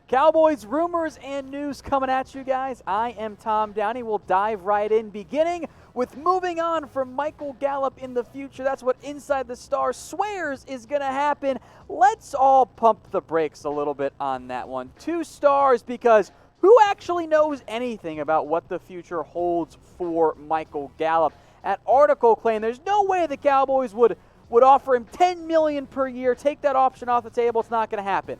Cowboys rumors and news coming at you guys. I am Tom Downey. We'll dive right in, beginning with moving on from Michael Gallup in the future. That's what Inside the Stars swears is going to happen. Let's all pump the brakes a little bit on that one. 2 stars, because who actually knows anything about what the future holds for Michael Gallup? That article claimed there's no way the Cowboys would offer him $10 million per year. Take that option off the table. It's not going to happen.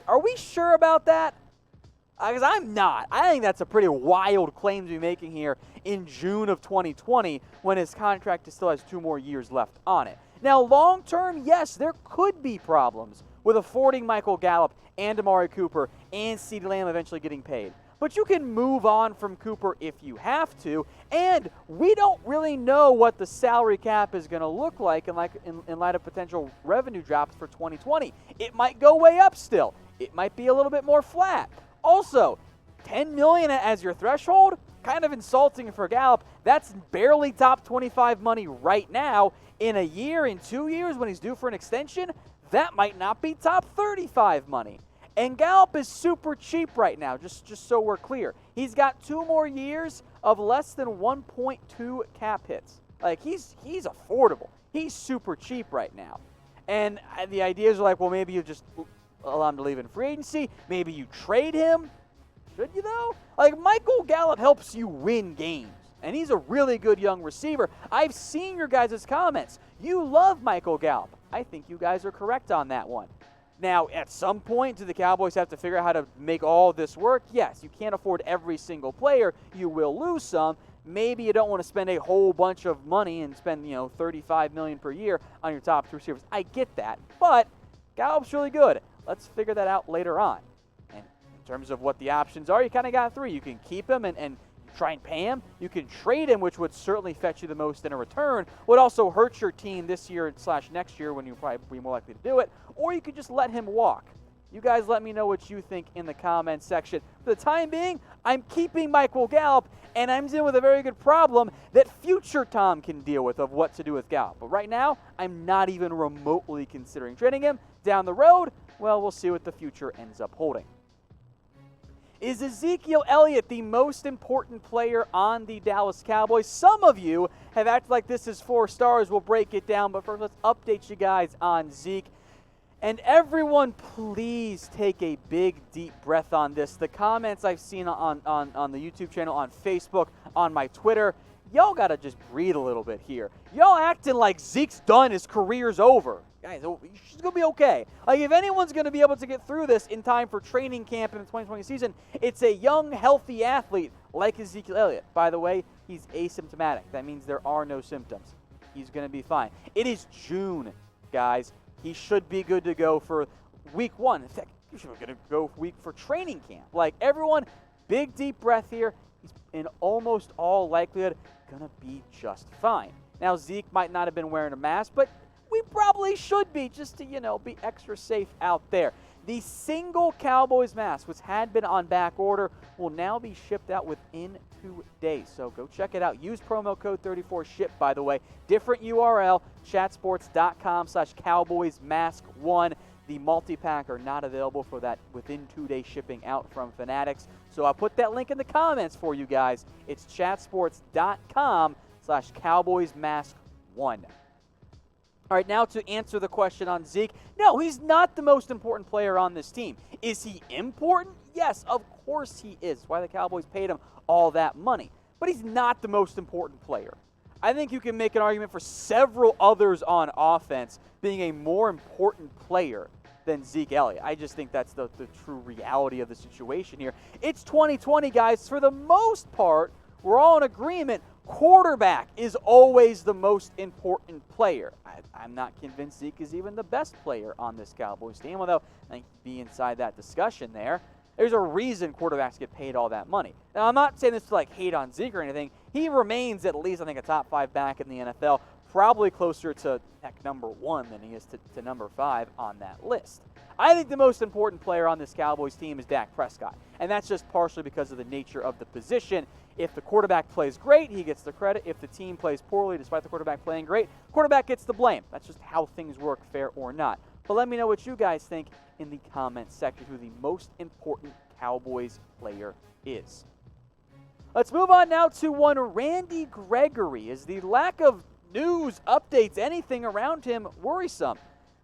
Are we sure about that? Because I'm not. I think that's a pretty wild claim to be making here in June of 2020 when his contract still has 2 more years left on it. Now, long term, yes, there could be problems with affording Michael Gallup and Amari Cooper and CeeDee Lamb eventually getting paid. But you can move on from Cooper if you have to, and we don't really know what the salary cap is going to look like in light of potential revenue drops for 2020. It might go way up still. It might be a little bit more flat. Also, $10 million as your threshold, kind of insulting for Gallup. That's barely top 25 money right now. In a year, in 2 years, when he's due for an extension, that might not be top 35 money. And Gallup is super cheap right now, just so we're clear. He's got 2 more years of less than 1.2 cap hits. Like, he's affordable. He's super cheap right now. And the ideas are like, well, maybe you just allow him to leave in free agency. Maybe you trade him. Should you, though? Like, Michael Gallup helps you win games. And he's a really good young receiver. I've seen your guys' comments. You love Michael Gallup. I think you guys are correct on that one. Now, at some point, do the Cowboys have to figure out how to make all this work? Yes, you can't afford every single player. You will lose some. Maybe you don't want to spend a whole bunch of money and spend, $35 million per year on your top 2 receivers. I get that, but Gallup's really good. Let's figure that out later on. And in terms of what the options are, you kind of got 3. You can keep him and try and pay him. You can trade him, which would certainly fetch you the most in a return. Would also hurt your team this year / next year when you'll probably be more likely to do it. Or you could just let him walk. You guys let me know what you think in the comments section. For the time being, I'm keeping Michael Gallup, and I'm dealing with a very good problem that future Tom can deal with of what to do with Gallup. But right now, I'm not even remotely considering trading him. Down the road, well, we'll see what the future ends up holding. Is Ezekiel Elliott the most important player on the Dallas Cowboys? Some of you have acted like this is 4 stars. We'll break it down, but first let's update you guys on Zeke. And everyone, please take a big, deep breath on this. The comments I've seen on the YouTube channel, on Facebook, on my Twitter, y'all got to just breathe a little bit here. Y'all acting like Zeke's done, his career's over. Guys, she's going to be okay. Like, if anyone's going to be able to get through this in time for training camp in the 2020 season, it's a young, healthy athlete like Ezekiel Elliott. By the way, he's asymptomatic. That means there are no symptoms. He's going to be fine. It is June, guys. He should be good to go for week 1. In fact, he should be good to go for training camp. Like, everyone, big, deep breath here. He's in almost all likelihood going to be just fine. Now, Zeke might not have been wearing a mask, but we probably should be, just to, be extra safe out there. The single Cowboys mask, which had been on back order, will now be shipped out within 2 days. So go check it out. Use promo code 34SHIP, by the way. Different URL, chatsports.com/CowboysMask1. The multi-pack are not available for that within 2-day shipping out from Fanatics. So I'll put that link in the comments for you guys. It's chatsports.com/CowboysMask1. All right, now to answer the question on Zeke. No, he's not the most important player on this team. Is he important? Yes, of course he is. That's why the Cowboys paid him all that money. But he's not the most important player. I think you can make an argument for several others on offense being a more important player than Zeke Elliott. I just think that's the true reality of the situation here. It's 2020, guys. For the most part, we're all in agreement. Quarterback is always the most important player. I'm not convinced Zeke is even the best player on this Cowboys team, although I think be inside that discussion there. There's a reason quarterbacks get paid all that money. Now, I'm not saying this to hate on Zeke or anything. He remains at least, I think, a top 5 back in the NFL, probably closer to number 1 than he is to number 5 on that list. I think the most important player on this Cowboys team is Dak Prescott, and that's just partially because of the nature of the position. If the quarterback plays great, he gets the credit. If the team plays poorly, despite the quarterback playing great, quarterback gets the blame. That's just how things work, fair or not. But let me know what you guys think in the comments section, who the most important Cowboys player is. Let's move on now to one Randy Gregory. Is the lack of news, updates, anything around him worrisome?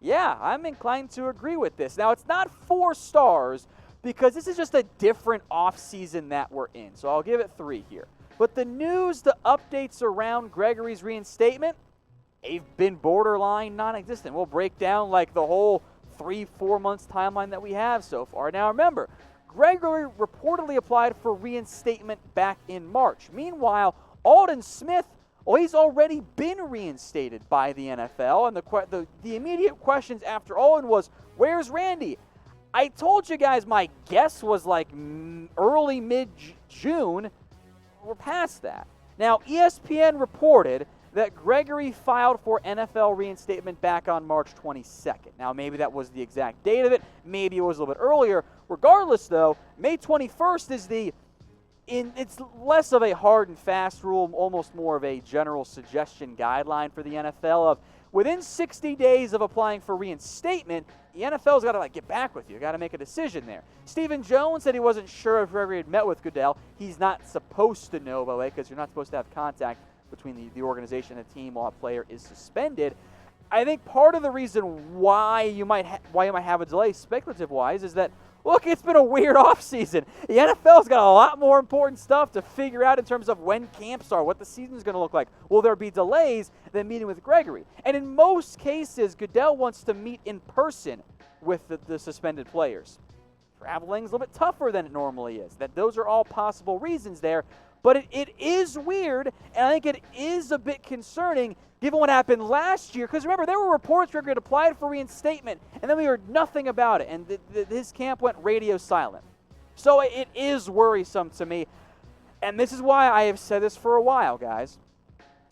Yeah, I'm inclined to agree with this. Now, it's not 4 stars because this is just a different offseason that we're in, so I'll give it 3 here. But the news, the updates around Gregory's reinstatement, they've been borderline non-existent. We'll break down like the whole 3-4 months timeline that we have so far. Now, remember, Gregory reportedly applied for reinstatement back in March. Meanwhile, Aldon Smith, well, he's already been reinstated by the NFL, and the immediate questions after Aldon was, where's Randy? I told you guys my guess was like early mid-June. We're past that. Now, ESPN reported that Gregory filed for NFL reinstatement back on March 22nd. Now, maybe that was the exact date of it. Maybe it was a little bit earlier. Regardless, though, May 21st is it's less of a hard and fast rule, almost more of a general suggestion guideline for the NFL of within 60 days of applying for reinstatement, the NFL's got to get back with you. Got to make a decision there. Stephen Jones said he wasn't sure if Gregory had met with Goodell. He's not supposed to know, by the way, because you're not supposed to have contact between the organization and the team while a player is suspended. I think part of the reason why you might have a delay, speculative-wise, is that, look, it's been a weird offseason. The NFL's got a lot more important stuff to figure out in terms of when camps are, what the season's going to look like. Will there be delays than meeting with Gregory? And in most cases, Goodell wants to meet in person with the suspended players. Traveling's a little bit tougher than it normally is. Those are all possible reasons there. But it is weird, and I think it is a bit concerning given what happened last year. Because remember, there were reports Gregory had applied for reinstatement, and then we heard nothing about it, and his camp went radio silent. So it is worrisome to me. And this is why I have said this for a while, guys,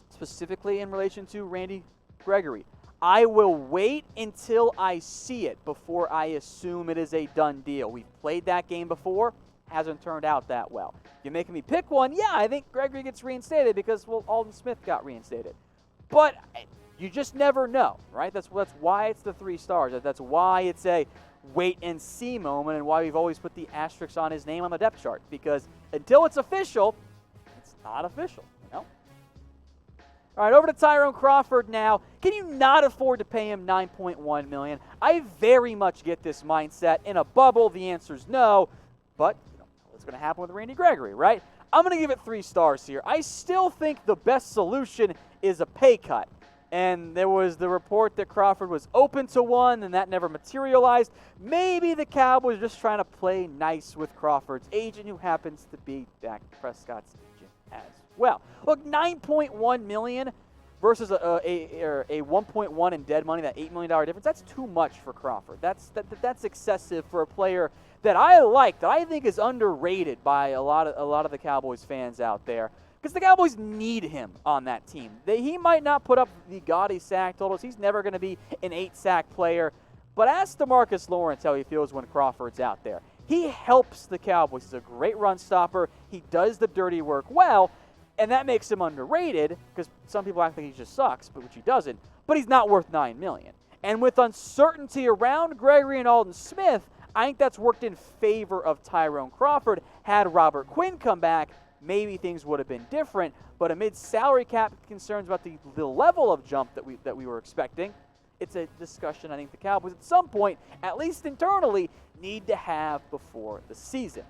specifically in relation to Randy Gregory. I will wait until I see it before I assume it is a done deal. We've played that game before. Hasn't turned out that well. You're making me pick one? Yeah, I think Gregory gets reinstated because, well, Aldon Smith got reinstated. But you just never know, right? That's why it's the 3 stars. That's why it's a wait-and-see moment, and why we've always put the asterisk on his name on the depth chart. Because until it's official, it's not official, you know? All right, over to Tyrone Crawford now. Can you not afford to pay him $9.1 million? I very much get this mindset. In a bubble, the answer is no. But what's going to happen with Randy Gregory, right? I'm going to give it 3 stars here. I still think the best solution is a pay cut. And there was the report that Crawford was open to one, and that never materialized. Maybe the Cowboys are just trying to play nice with Crawford's agent, who happens to be Dak Prescott's agent as well. Look, $9.1 million versus a 1.1 in dead money, that $8 million difference, that's too much for Crawford. That's excessive for a player that I like, that I think is underrated by a lot of the Cowboys fans out there, because the Cowboys need him on that team. He might not put up the gaudy sack totals. He's never going to be an 8-sack player, but ask DeMarcus Lawrence how he feels when Crawford's out there. He helps the Cowboys. He's a great run stopper. He does the dirty work well, and that makes him underrated, because some people act like he just sucks, which he doesn't, but he's not worth $9 million. And with uncertainty around Gregory and Aldon Smith, I think that's worked in favor of Tyrone Crawford. Had Robert Quinn come back, maybe things would have been different, but amid salary cap concerns about the level of jump that we were expecting, it's a discussion I think the Cowboys at some point, at least internally, need to have before the season.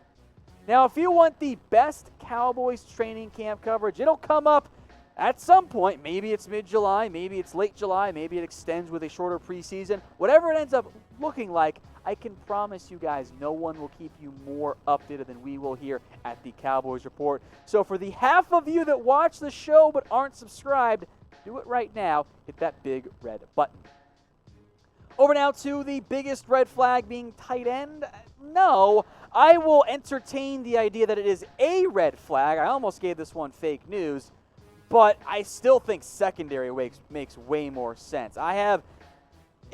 Now, if you want the best Cowboys training camp coverage, it'll come up at some point. Maybe it's mid-July, maybe it's late July, maybe it extends with a shorter preseason. Whatever it ends up looking like, I can promise you guys no one will keep you more updated than we will here at the Cowboys Report. So for the half of you that watch the show but aren't subscribed, do it right now. Hit that big red button. Over now to the biggest red flag being tight end. No, I will entertain the idea that it is a red flag. I almost gave this one fake news, but I still think secondary makes way more sense.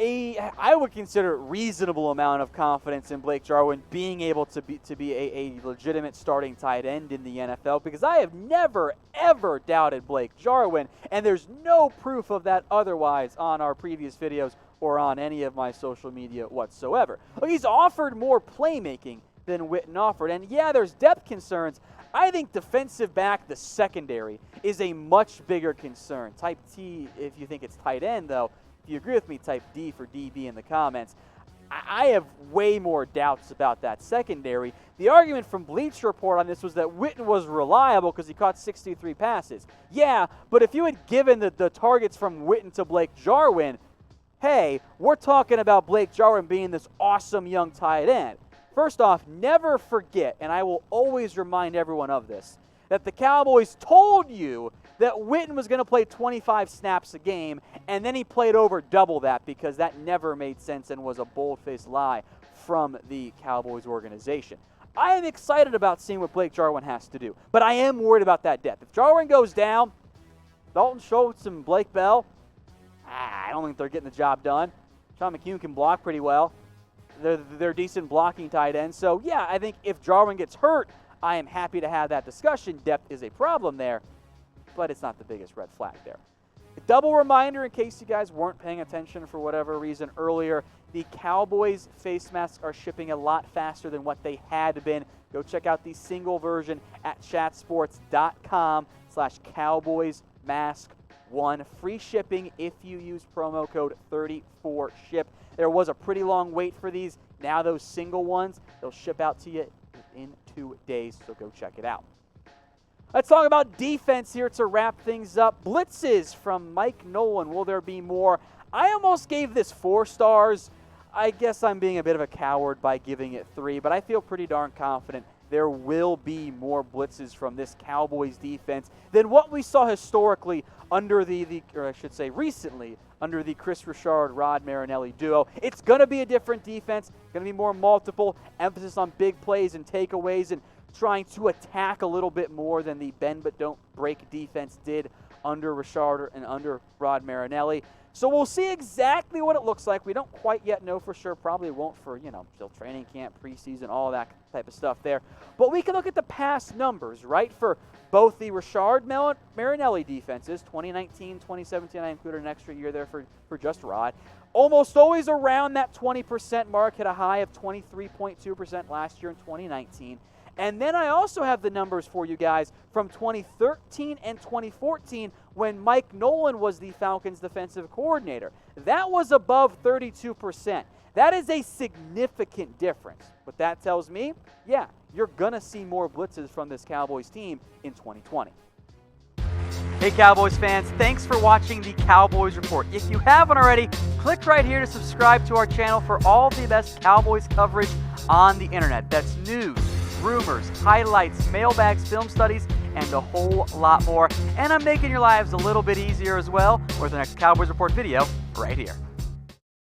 I would consider reasonable amount of confidence in Blake Jarwin being able to be a legitimate starting tight end in the NFL, because I have never, ever doubted Blake Jarwin, and there's no proof of that otherwise on our previous videos or on any of my social media whatsoever. Look, he's offered more playmaking than Witten offered, and yeah, there's depth concerns. I think defensive back, the secondary, is a much bigger concern. Type T if you think it's tight end, though. If you agree with me, type D for DB in the comments. I have way more doubts about that secondary. The argument from Bleacher Report on this was that Witten was reliable because he caught 63 passes. Yeah, but if you had given the targets from Witten to Blake Jarwin, hey, we're talking about Blake Jarwin being this awesome young tight end. First off, never forget, and I will always remind everyone of this, that the Cowboys told you that Witten was going to play 25 snaps a game, and then he played over double that because that never made sense and was a bold-faced lie from the Cowboys organization. I am excited about seeing what Blake Jarwin has to do, but I am worried about that depth. If Jarwin goes down, Dalton Schultz and Blake Bell, I don't think they're getting the job done. Sean McCune can block pretty well. They're decent blocking tight ends. So, yeah, I think if Jarwin gets hurt, I am happy to have that discussion. Depth is a problem there, but it's not the biggest red flag there. A double reminder, in case you guys weren't paying attention for whatever reason earlier, the Cowboys face masks are shipping a lot faster than what they had been. Go check out the single version at chatsports.com/CowboysMask1. Free shipping if you use promo code 34SHIP. There was a pretty long wait for these. Now those single ones, they'll ship out to you in 2 days, so go check it out. Let's talk about defense here to wrap things up. Blitzes from Mike Nolan. Will there be more? I almost gave this 4 stars. I guess I'm being a bit of a coward by giving it 3, but I feel pretty darn confident there will be more blitzes from this Cowboys defense than what we saw historically under recently, under the Chris Richard-Rod Marinelli duo. It's going to be a different defense, going to be more multiple, emphasis on big plays and takeaways, and trying to attack a little bit more than the bend but don't break defense did under Richard and under Rod Marinelli. So we'll see exactly what it looks like. We don't quite yet know for sure. Probably won't for, still training camp, preseason, all that type of stuff there. But we can look at the past numbers, right, for both the Richard Marinelli defenses, 2019, 2017, I included an extra year there for just Rod. Almost always around that 20% mark, hit a high of 23.2% last year in 2019. And then I also have the numbers for you guys from 2013 and 2014 when Mike Nolan was the Falcons' defensive coordinator. That was above 32%. That is a significant difference. What that tells me, yeah, you're going to see more blitzes from this Cowboys team in 2020. Hey Cowboys fans, thanks for watching the Cowboys Report. If you haven't already, click right here to subscribe to our channel for all the best Cowboys coverage on the internet. That's news, rumors, highlights, mailbags, film studies, and a whole lot more. And I'm making your lives a little bit easier as well with the next Cowboys Report video right here.